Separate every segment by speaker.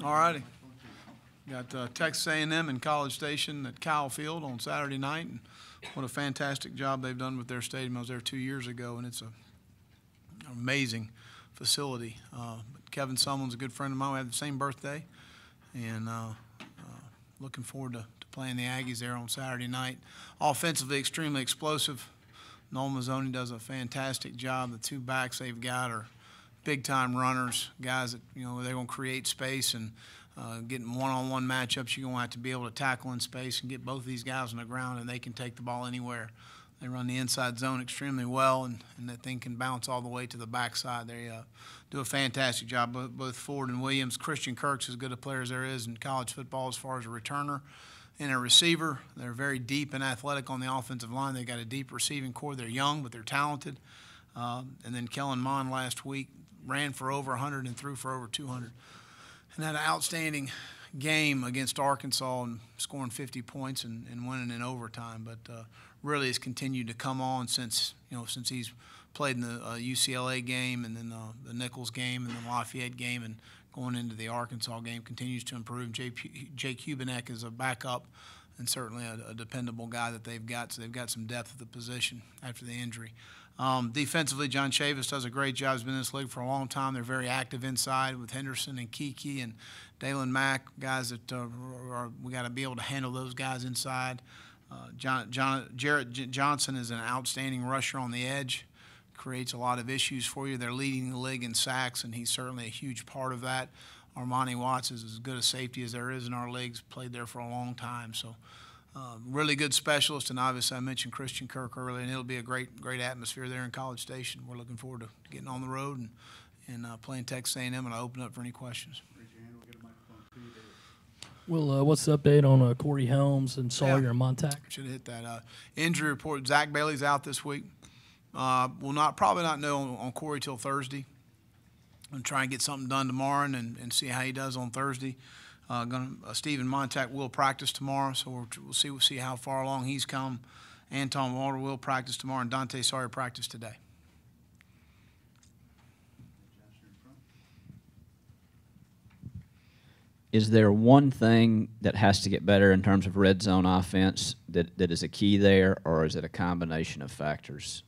Speaker 1: All righty. Got Texas A&M and College Station at Kyle Field on Saturday night, and what a fantastic job they've done with their stadium. I was there 2 years ago, and it's an amazing facility. Kevin Sumlin's a good friend of mine. We had the same birthday, and looking forward to playing the Aggies there on Saturday night. Offensively, extremely explosive. Noel Mazzoni does a fantastic job. The two backs they've got are big-time runners, guys that, they're going to create space, and getting one-on-one matchups, you're going to have to be able to tackle in space and get both of these guys on the ground, and they can take the ball anywhere. They run the inside zone extremely well, and that thing can bounce all the way to the backside. They do a fantastic job, both Ford and Williams. Christian Kirk's as good a player as there is in college football as far as a returner and a receiver. They're very deep and athletic on the offensive line. They've got a deep receiving core. They're young, but they're talented. And then Kellen Mond last week ran for over 100 and threw for over 200. And had an outstanding game against Arkansas and scoring 50 points and winning in overtime. But really has continued to come on since he's played in the UCLA game, and then the Nichols game, and the Lafayette game, and going into the Arkansas game, continues to improve. Jake Hubenek is a backup and certainly a dependable guy that they've got. So they've got some depth at the position after the injury. Defensively, John Chavis does a great job. He's been in this league for a long time. They're very active inside with Henderson and Kiki and Dalen Mack, guys that we got to be able to handle those guys inside. Jarrett Johnson is an outstanding rusher on the edge, creates a lot of issues for you. They're leading the league in sacks, and he's certainly a huge part of that. Armani Watts is as good a safety as there is in our leagues, played there for a long time. So really good specialist, and obviously I mentioned Christian Kirk earlier, and it'll be a great atmosphere there in College Station. We're looking forward to getting on the road and playing Texas A&M, and I'll open up for any questions.
Speaker 2: Well, what's the update on Corey Helms and Sawyer and Montauk?
Speaker 1: Should have hit that. Injury report, Zach Bailey's out this week. We'll probably not know on Corey till Thursday. I'm try and get something done tomorrow and see how he does on Thursday. Stephen Montauk will practice tomorrow, so we'll see how far along he's come. Anton Walter will practice tomorrow, and Dante Sawyer practiced today.
Speaker 3: Is there one thing that has to get better in terms of red zone offense that is a key there, or is it a combination of factors?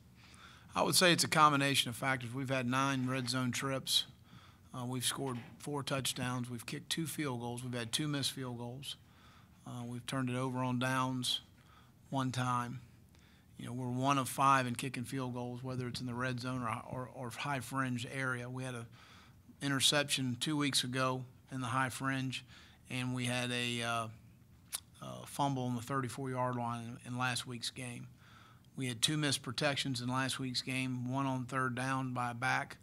Speaker 1: I would say it's a combination of factors. We've had 9 red zone trips. We've scored 4 touchdowns. We've kicked 2 field goals. We've had 2 missed field goals. We've turned it over on downs 1 time. We're 1 of 5 in kicking field goals, whether it's in the red zone or high fringe area. We had an interception 2 weeks ago in the high fringe, and we had a fumble on the 34-yard line in last week's game. We had 2 missed protections in last week's game, 1 on 3rd down by a back,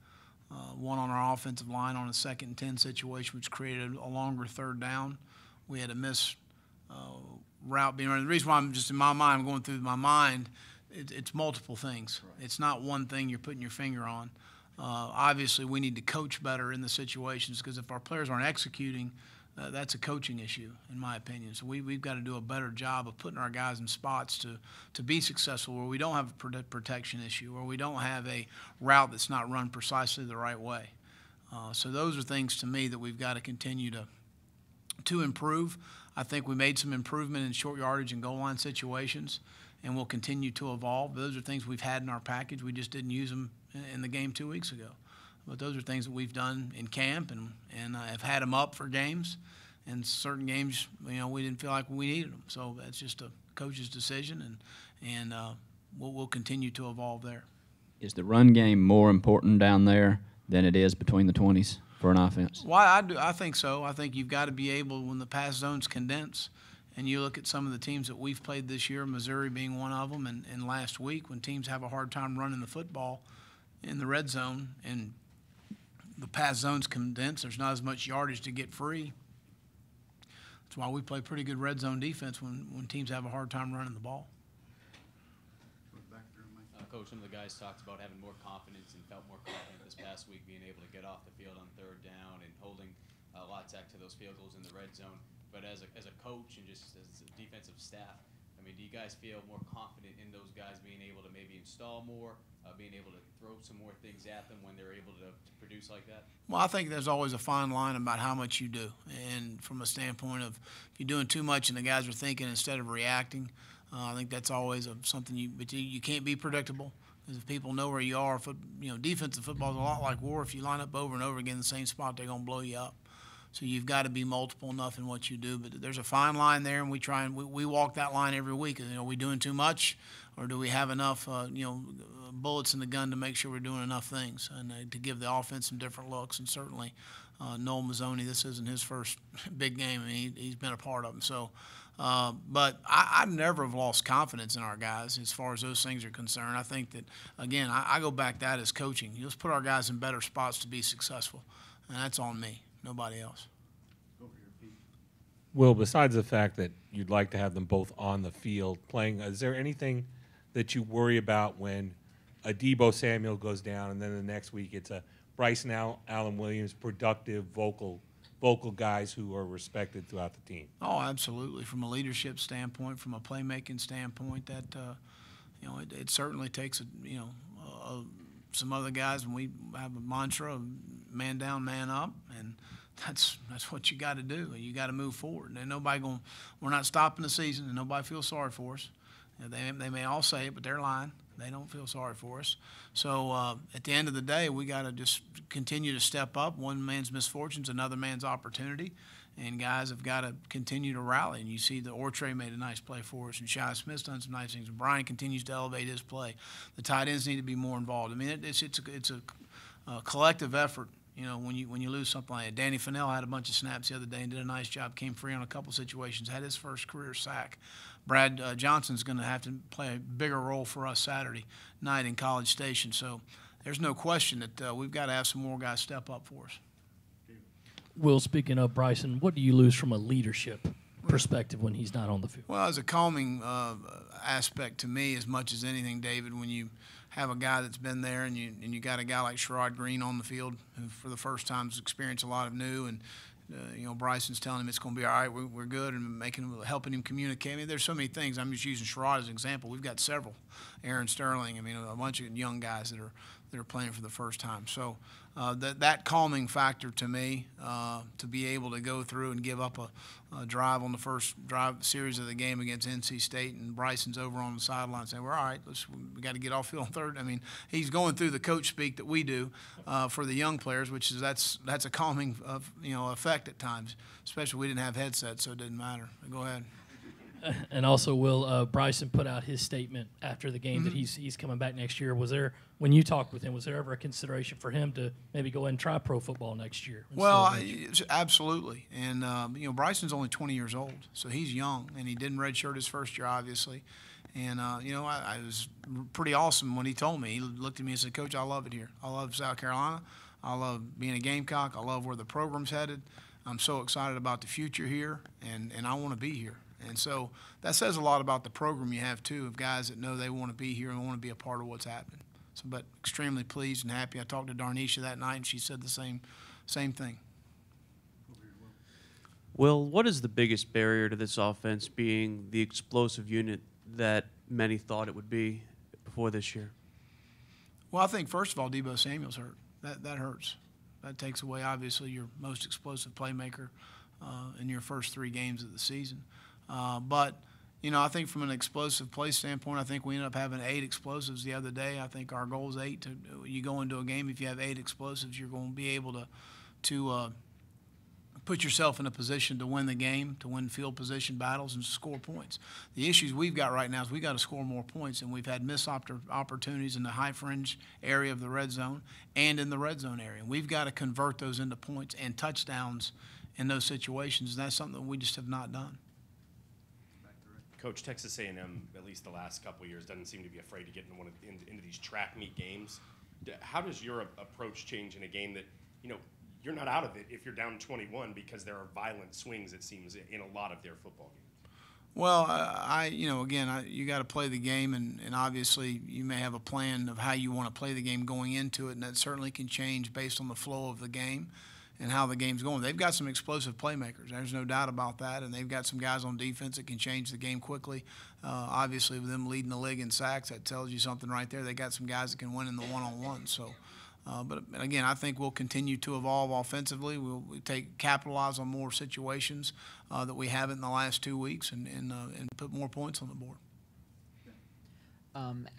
Speaker 1: 1 on our offensive line on a 2nd and 10 situation, which created a longer 3rd down. We had a missed route being run. The reason why I'm just in my mind, I'm going through my mind, it's multiple things. Right. It's not one thing you're putting your finger on. Obviously, we need to coach better in the situations, because if our players aren't executing, that's a coaching issue, in my opinion. So we've got to do a better job of putting our guys in spots to be successful, where we don't have a protection issue, where we don't have a route that's not run precisely the right way. So those are things to me that we've got to continue to improve. I think we made some improvement in short yardage and goal line situations, and we'll continue to evolve. Those are things we've had in our package. We just didn't use them in the game 2 weeks ago. But those are things that we've done in camp and have had them up for games. And certain games, we didn't feel like we needed them. So that's just a coach's decision, and we'll continue to evolve there.
Speaker 3: Is the run game more important down there than it is between the 20s for an offense?
Speaker 1: Well, I think so. I think you've got to be able, when the pass zones condense, and you look at some of the teams that we've played this year, Missouri being one of them, and last week, when teams have a hard time running the football in the red zone and the pass zones condense, there's not as much yardage to get free. That's why we play pretty good red zone defense when teams have a hard time running the ball.
Speaker 4: Coach, some of the guys talked about having more confidence and felt more confident this past week, being able to get off the field on 3rd down and holding Lotzak to those field goals in the red zone. But as a coach and just as a defensive staff, I mean, do you guys feel more confident in those guys being able to maybe install more, being able to throw some more things at them when they're able to produce like that?
Speaker 1: Well, I think there's always a fine line about how much you do, and from a standpoint of if you're doing too much and the guys are thinking instead of reacting, I think that's always something but you can't be predictable. Because if people know where you are, defensive football is a lot like war. If you line up over and over again in the same spot, they're going to blow you up. So you've got to be multiple enough in what you do. But there's a fine line there, and we walk that line every week. Are we doing too much, or do we have enough bullets in the gun to make sure we're doing enough things and to give the offense some different looks? And certainly Noel Mazzoni, this isn't his first big game. I mean, he's been a part of them. So. But I never have lost confidence in our guys as far as those things are concerned. I think that, again, I go back to that as coaching. You just put our guys in better spots to be successful, and that's on me, nobody else.
Speaker 5: Will, besides the fact that you'd like to have them both on the field playing, is there anything that you worry about when a Deebo Samuel goes down and then the next week it's a Bryson Allen Williams, productive, vocal guys who are respected throughout the team?
Speaker 1: Oh, absolutely. From a leadership standpoint, from a playmaking standpoint, that it certainly takes some other guys, and we have a mantra of man down, man up, and that's what you got to do. You got to move forward. And we're not stopping the season, and nobody feels sorry for us. They may all say it, but they're lying. They don't feel sorry for us. So at the end of the day, we got to just continue to step up. One man's misfortune's another man's opportunity, and guys have got to continue to rally. And you see that Ortre made a nice play for us, and Shai Smith's done some nice things. And Brian continues to elevate his play. The tight ends need to be more involved. I mean, it's a collective effort. When you lose something like that. Danny Fennell had a bunch of snaps the other day and did a nice job, came free on a couple situations, had his first career sack. Brad Johnson's going to have to play a bigger role for us Saturday night in College Station. So there's no question that we've got to have some more guys step up for us.
Speaker 2: Will, speaking of Bryson, what do you lose from a leadership perspective when he's not on the field?
Speaker 1: Well, as a calming aspect to me as much as anything, David, when you have a guy that's been there and you got a guy like Sherrod Green on the field who for the first time has experienced a lot of new, and Bryson's telling him it's going to be all right, we're good, and helping him communicate. I mean, there's so many things. I'm just using Sherrod as an example. We've got several. Aaron Sterling, I mean, a bunch of young guys that are playing for the first time. So that calming factor to me, to be able to go through and give up a drive on the first drive series of the game against NC State, and Bryson's over on the sideline saying, "We're all right. We got to get off field on third." I mean, he's going through the coach speak that we do for the young players, which is that's a calming effect at times. Especially we didn't have headsets, so it didn't matter. Go ahead.
Speaker 2: And also, Will, Bryson put out his statement after the game that he's coming back next year. When you talked with him, was there ever a consideration for him to maybe go ahead and try pro football next year?
Speaker 1: Well, absolutely. And, Bryson's only 20 years old, so he's young, and he didn't redshirt his first year, obviously. And, I was pretty awesome when he told me. He looked at me and said, "Coach, I love it here. I love South Carolina. I love being a Gamecock. I love where the program's headed. I'm so excited about the future here, and I want to be here." And so that says a lot about the program you have, too, of guys that know they want to be here and want to be a part of what's happening. So, but extremely pleased and happy. I talked to Darnisha that night, and she said the same thing.
Speaker 6: Will, what is the biggest barrier to this offense being the explosive unit that many thought it would be before this year?
Speaker 1: Well, I think, first of all, Deebo Samuel's hurt. That hurts. That takes away, obviously, your most explosive playmaker in your first 3 games of the season. But I think from an explosive play standpoint, I think we ended up having 8 explosives the other day. I think our goal is 8. You go into a game, if you have 8 explosives, you're going to be able to put yourself in a position to win the game, to win field position battles, and score points. The issues we've got right now is we've got to score more points, and we've had missed opportunities in the high fringe area of the red zone and in the red zone area. And we've got to convert those into points and touchdowns in those situations, and that's something that we just have not done.
Speaker 7: Coach, Texas A&M, at least the last couple of years, doesn't seem to be afraid to get into these track meet games. How does your approach change in a game that, you're not out of it if you're down 21 because there are violent swings, it seems, in a lot of their football games?
Speaker 1: Well, you got to play the game, and obviously you may have a plan of how you want to play the game going into it, and that certainly can change based on the flow of the game. and how the game's going. They've got some explosive playmakers. There's no doubt about that, and they've got some guys on defense that can change the game quickly. Obviously, with them leading the league in sacks, that tells you something right there. They got some guys that can win in the one-on-one. So, but again, I think we'll continue to evolve offensively. We'll capitalize on more situations that we haven't in the last 2 weeks, and put more points on the board.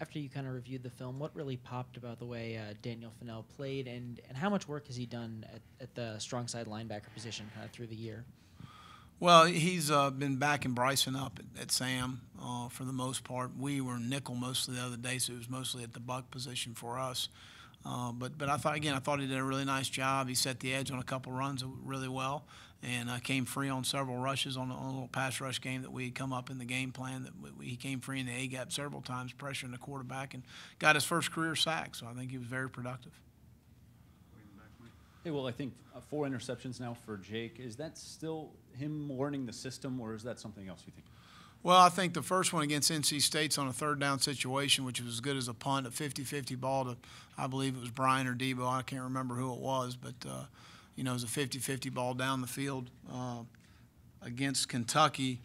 Speaker 8: After you kind of reviewed the film, what really popped about the way Daniel Fennell played, and how much work has he done at the strong side linebacker position kind of through the year?
Speaker 1: Well, he's been backing Bryson up at Sam for the most part. We were nickel most of the other day, so it was mostly at the buck position for us. But I thought he did a really nice job. He set the edge on a couple runs really well, and came free on several rushes on a little pass rush game that we had come up in the game plan. He came free in the A gap several times, pressuring the quarterback, and got his first career sack. So I think he was very productive.
Speaker 9: Hey, well, I think 4 interceptions now for Jake. Is that still him learning the system, or is that something else you think?
Speaker 1: Well, I think the first one against NC State's on a third down situation, which was as good as a punt, a 50-50 ball to, I believe it was Brian or Debo. I can't remember who it was, but, it was a 50-50 ball down the field against Kentucky.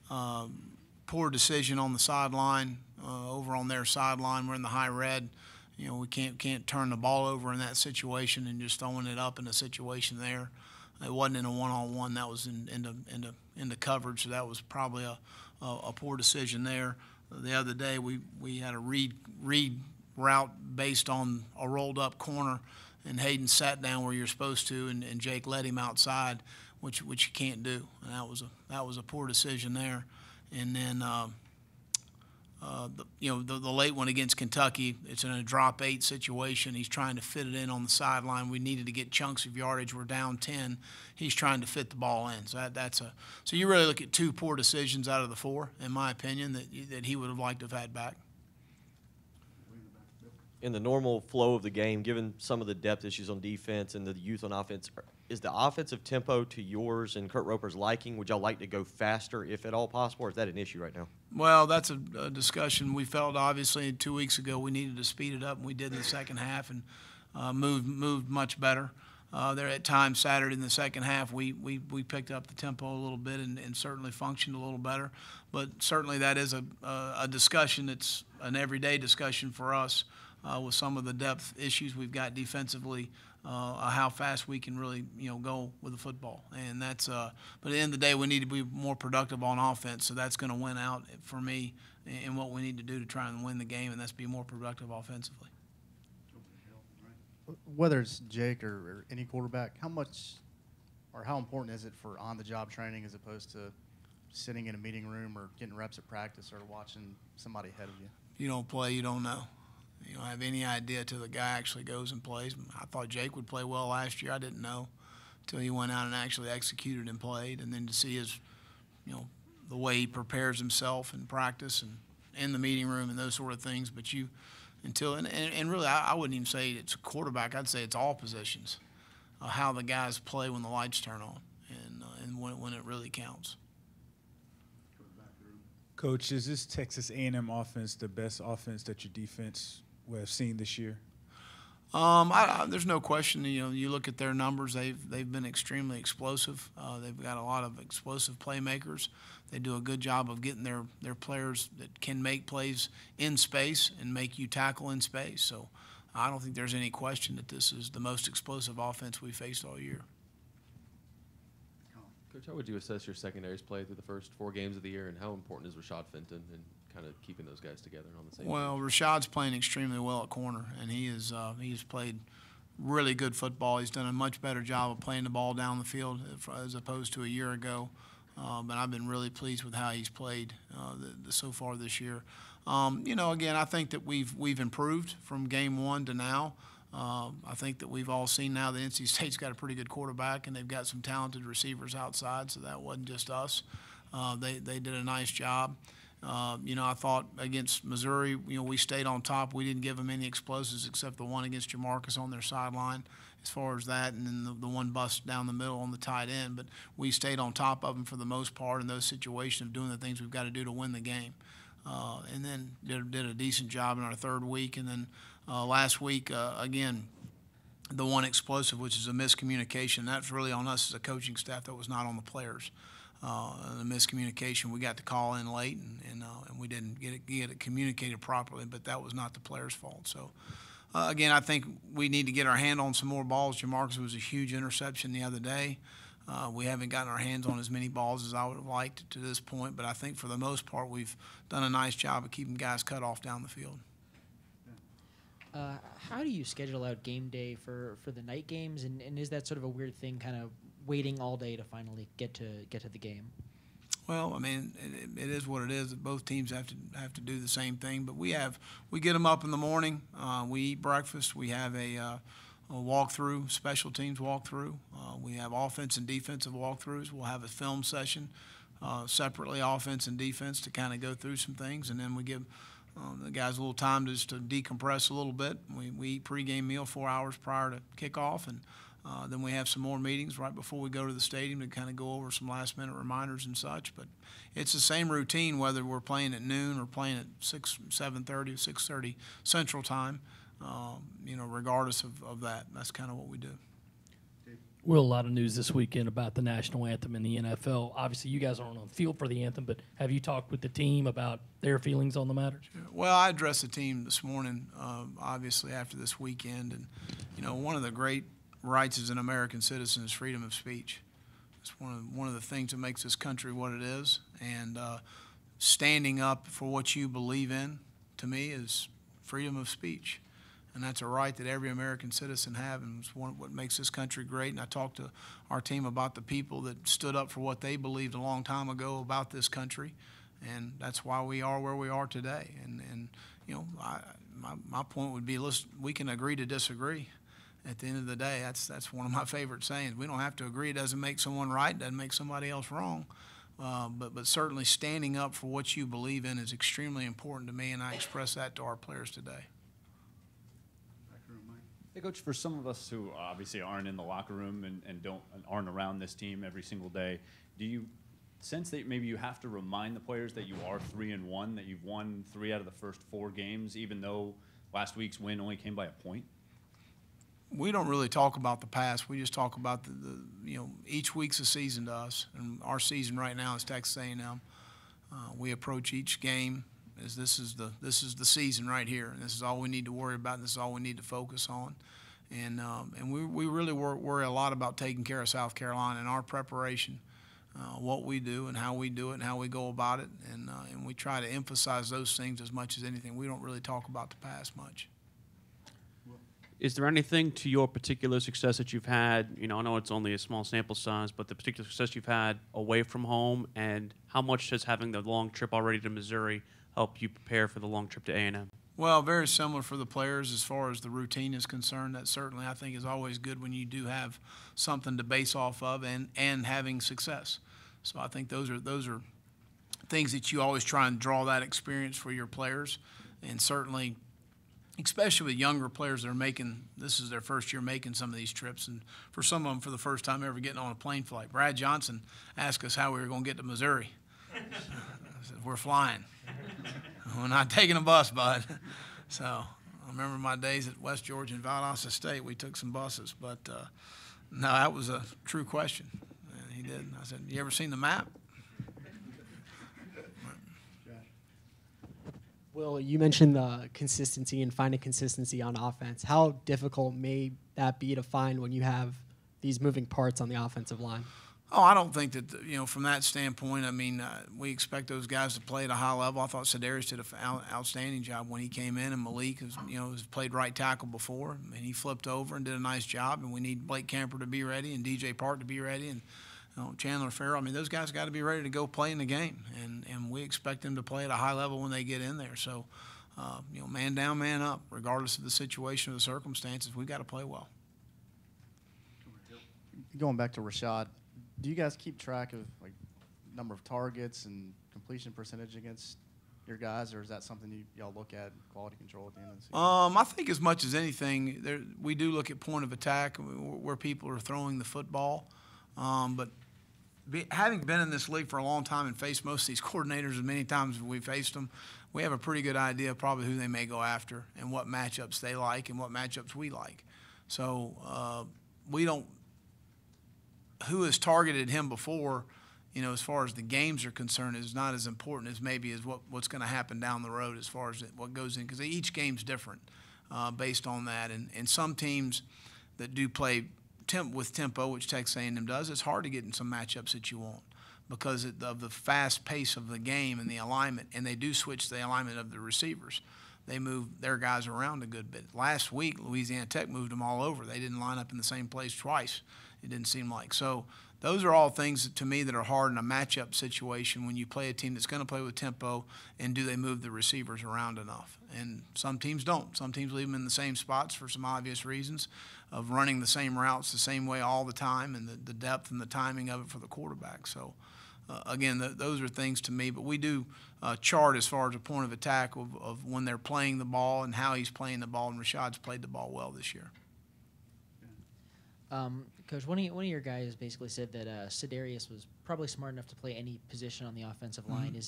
Speaker 1: Poor decision on the sideline, over on their sideline. We're in the high red. We can't turn the ball over in that situation, and just throwing it up in a situation there. It wasn't in a one-on-one. That was into coverage, so that was probably a poor decision there. The other day we had a read route based on a rolled-up corner, and Hayden sat down where you're supposed to, and Jake led him outside, which you can't do. And that was a poor decision there. And then the late one against Kentucky, it's in a drop 8 situation. He's trying to fit it in on the sideline. We needed to get chunks of yardage. We're down 10. He's trying to fit the ball in. So so you really look at 2 poor decisions out of the 4, in my opinion, that he would have liked to have had back.
Speaker 10: In the normal flow of the game, given some of the depth issues on defense and the youth on offense, is the offensive tempo to yours and Kurt Roper's liking? Would y'all like to go faster, if at all possible, or is that an issue right now?
Speaker 1: Well, that's a discussion. We felt, obviously, 2 weeks ago we needed to speed it up, and we did in the second half, and moved much better. There at times Saturday in the second half we picked up the tempo a little bit and certainly functioned a little better. But certainly that is a discussion. It's an everyday discussion for us with some of the depth issues we've got defensively, how fast we can really go with the football. And that's but at the end of the day we need to be more productive on offense. So that's going to win out for me in what we need to do to try and win the game, and that's be more productive offensively.
Speaker 11: Whether it's Jake or any quarterback, how much or how important is it for on-the-job training as opposed to sitting in a meeting room or getting reps at practice or watching somebody ahead of you?
Speaker 1: You don't play, you don't know. You don't have any idea till the guy actually goes and plays. I thought Jake would play well last year. I didn't know until he went out and actually executed and played. And then to see his, the way he prepares himself in practice and in the meeting room and those sort of things. But and really, I wouldn't even say it's a quarterback. I'd say it's all positions, how the guys play when the lights turn on and when it really counts.
Speaker 12: Coach, is this Texas A&M offense the best offense that your defense will have seen this year?
Speaker 1: There's no question. You look at their numbers; they've been extremely explosive. They've got a lot of explosive playmakers. They do a good job of getting their players that can make plays in space and make you tackle in space. So I don't think there's any question that this is the most explosive offense we've faced all year.
Speaker 13: Coach, how would you assess your secondary's play through the first 4 games of the year, and how important is Rashad Fenton and kind of keeping those guys together on the same
Speaker 1: Well,
Speaker 13: page?
Speaker 1: Rashad's playing extremely well at corner, and he's played really good football. He's done a much better job of playing the ball down the field as opposed to a year ago. But I've been really pleased with how he's played so far this year. Again, I think that we've improved from game 1 to now. I think that we've all seen now that NC State's got a pretty good quarterback, and they've got some talented receivers outside, so that wasn't just us. They did a nice job. I thought against Missouri, we stayed on top. We didn't give them any explosives except the one against Jamarcus on their sideline as far as that, and then the one bust down the middle on the tight end. But we stayed on top of them for the most part in those situations of doing the things we've got to do to win the game. And then did a decent job in our third week. And then last week, again, the one explosive, which is a miscommunication. That's really on us as a coaching staff. That was not on the players. The miscommunication, we got the call in late, and we didn't get it communicated properly, but that was not the players' fault. So, again, I think we need to get our hand on some more balls. Jamarcus was a huge interception the other day. We haven't gotten our hands on as many balls as I would have liked to this point, but I think for the most part we've done a nice job of keeping guys cut off down the field.
Speaker 8: How do you schedule out game day for the night games, and is that sort of a weird thing, kind of waiting all day to finally get to the game?
Speaker 1: Well, I mean, it is what it is. Both teams have to do the same thing, but we get them up in the morning. We eat breakfast. We have a walkthrough, special teams walkthrough. We have offense and defensive walkthroughs. We'll have a film session separately, offense and defense, to kind of go through some things, and then we give the guys a little time just to decompress a little bit. We eat pregame meal 4 hours prior to kickoff, and then we have some more meetings right before we go to the stadium to kind of go over some last-minute reminders and such. But it's the same routine whether we're playing at noon or playing at 7:30 or 6:30 Central Time. Regardless of that, that's kind of what we do.
Speaker 2: Will, a lot of news this weekend about the national anthem in the NFL. Obviously, you guys aren't on the field for the anthem, but have you talked with the team about their feelings on the matter?
Speaker 1: Well, I addressed the team this morning, obviously after this weekend, and one of the great rights as an American citizen is freedom of speech. It's one of the things that makes this country what it is, and standing up for what you believe in, to me, is freedom of speech. And that's a right that every American citizen has, and it's what makes this country great. And I talked to our team about the people that stood up for what they believed a long time ago about this country, and that's why we are where we are today. And my point would be, listen, we can agree to disagree. At the end of the day, that's one of my favorite sayings. We don't have to agree. It doesn't make someone right. It doesn't make somebody else wrong. But certainly standing up for what you believe in is extremely important to me, and I express that to our players today.
Speaker 9: Hey, Coach, for some of us who obviously aren't in the locker room and aren't around this team every single day, do you sense that maybe you have to remind the players that you are 3-1, that you've won 3 out of the first 4 games, even though last week's win only came by a point?
Speaker 1: We don't really talk about the past. We just talk about each week's a season to us, and our season right now is Texas A&M. We approach each game as this is the season right here, and this is all we need to worry about, and this is all we need to focus on. And we really worry a lot about taking care of South Carolina and our preparation, what we do and how we do it and how we go about it, and we try to emphasize those things as much as anything. We don't really talk about the past much.
Speaker 6: Is there anything to your particular success that you've had? I know it's only a small sample size, but the particular success you've had away from home, and how much does having the long trip already to Missouri help you prepare for the long trip to A&M?
Speaker 1: Well, very similar for the players as far as the routine is concerned. That certainly I think is always good when you do have something to base off of and having success. So I think those are things that you always try and draw that experience for your players, and certainly, especially with younger players that are this is their first year making some of these trips, and for some of them for the first time ever getting on a plane flight. Brad Johnson asked us how we were going to get to Missouri. I said, we're flying. We're not taking a bus, bud. So I remember my days at West Georgia and Valdosta State. We took some buses, but no, that was a true question. And he did. I said, you ever seen the map?
Speaker 14: Will, you mentioned the consistency and finding consistency on offense. How difficult may that be to find when you have these moving parts on the offensive line?
Speaker 1: Oh, I don't think that, from that standpoint, I mean, we expect those guys to play at a high level. I thought Sedarius did an outstanding job when he came in, and Malik has played right tackle before, and he flipped over and did a nice job, and we need Blake Camper to be ready and DJ Park to be ready, and Chandler Farrell. I mean, those guys got to be ready to go play in the game, and we expect them to play at a high level when they get in there. So, man down, man up, regardless of the situation or the circumstances, we've got to play well.
Speaker 11: Going back to Rashad, do you guys keep track of number of targets and completion percentage against your guys, or is that something y'all look at quality control at the end of the season?
Speaker 1: I think as much as anything, we do look at point of attack where people are throwing the football, but having been in this league for a long time and faced most of these coordinators as many times as we faced them, we have a pretty good idea of probably who they may go after and what matchups they like and what matchups we like. So we don't – who has targeted him before, as far as the games are concerned, is not as important as maybe as what's going to happen down the road as far as what goes in, because each game's different based on that. And some teams that do play with tempo, which Texas A&M does, it's hard to get in some matchups that you want because of the fast pace of the game and the alignment, and they do switch the alignment of the receivers. They move their guys around a good bit. Last week, Louisiana Tech moved them all over. They didn't line up in the same place twice, it didn't seem like. So those are all things to me that are hard in a matchup situation when you play a team that's going to play with tempo, and do they move the receivers around enough? And some teams don't. Some teams leave them in the same spots for some obvious reasons of running the same routes the same way all the time, and the depth and the timing of it for the quarterback. So, again, those are things to me. But we do chart as far as a point of attack of when they're playing the ball and how he's playing the ball, and Rashad's played the ball well this year.
Speaker 8: Coach, one of your guys basically said that Sidarius was probably smart enough to play any position on the offensive line.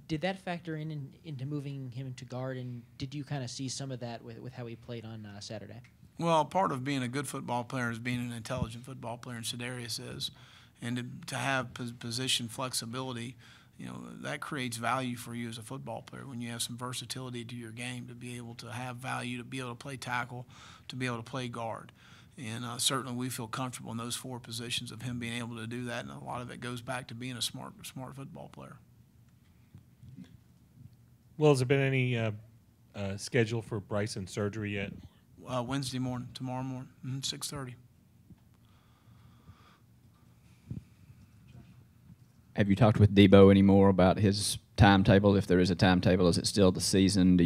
Speaker 8: Did that factor into moving him to guard, and did you kind of see some of that with how he played on Saturday?
Speaker 1: Well, part of being a good football player is being an intelligent football player, and Sidarius is. And to have position flexibility, that creates value for you as a football player when you have some versatility to your game, to be able to have value, to be able to play tackle, to be able to play guard. And certainly we feel comfortable in those four positions of him being able to do that, and a lot of it goes back to being a smart football player.
Speaker 5: Well, has there been any schedule for Bryson surgery yet?
Speaker 1: Wednesday morning, tomorrow morning, 6:30.
Speaker 3: Have you talked with Debo anymore about his timetable? If there is a timetable, is it still the season?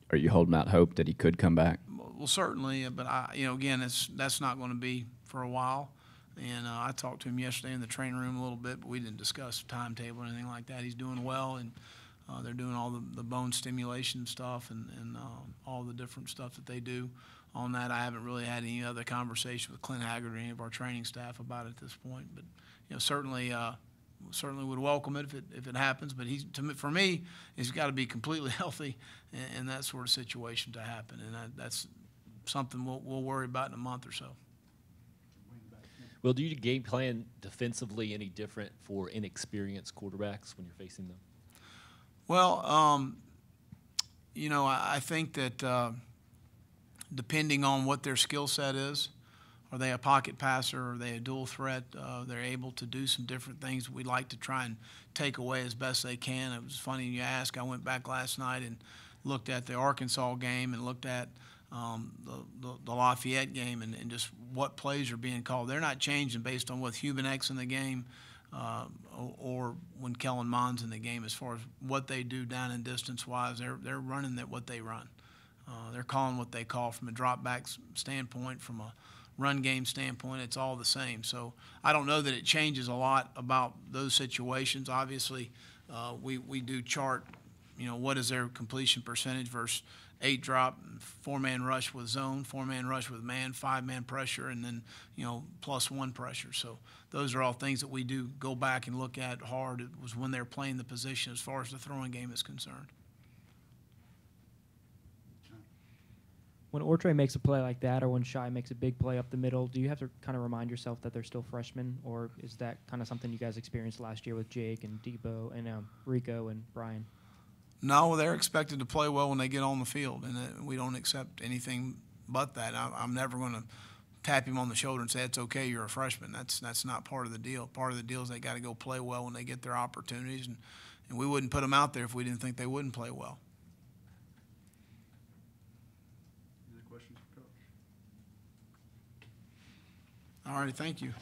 Speaker 3: Are you holding out hope that he could come back?
Speaker 1: Well, certainly, but again, that's not going to be for a while. And I talked to him yesterday in the training room a little bit, but we didn't discuss timetable or anything like that. He's doing well, and they're doing all the bone stimulation stuff and all the different stuff that they do on that. I haven't really had any other conversation with Clint Haggard or any of our training staff about it at this point. But certainly would welcome it if it happens. But for me, he's got to be completely healthy in that sort of situation to happen, and that's something we'll worry about in a month or so.
Speaker 15: Well, do you game plan defensively any different for inexperienced quarterbacks when you're facing them?
Speaker 1: Well, I think that depending on what their skill set is, are they a pocket passer? Are they a dual threat? They're able to do some different things we'd like to try and take away as best they can. It was funny you ask. I went back last night and looked at the Arkansas game and looked at the Lafayette game and just what plays are being called. They're not changing based on what Hubeneck's in the game or when Kellen Mond's in the game as far as what they do down and distance-wise. They're running what they run. They're calling what they call from a drop-back standpoint, from a run game standpoint. It's all the same. So I don't know that it changes a lot about those situations. Obviously, we do chart, what is their completion percentage versus 8-drop, 4-man rush with zone, 4-man rush with man, 5-man pressure, and then, +1 pressure. So those are all things that we do go back and look at hard. It was when they're playing the position as far as the throwing game is concerned.
Speaker 16: When Ortre makes a play like that, or when Shai makes a big play up the middle, do you have to kind of remind yourself that they're still freshmen, or is that kind of something you guys experienced last year with Jake and Debo and Rico and Brian?
Speaker 1: No, they're expected to play well when they get on the field, and we don't accept anything but that. I'm never going to tap him on the shoulder and say, it's okay, you're a freshman. That's not part of the deal. Part of the deal is they got to go play well when they get their opportunities, and we wouldn't put them out there if we didn't think they wouldn't play well.
Speaker 11: Any questions for Coach?
Speaker 1: All right, thank you.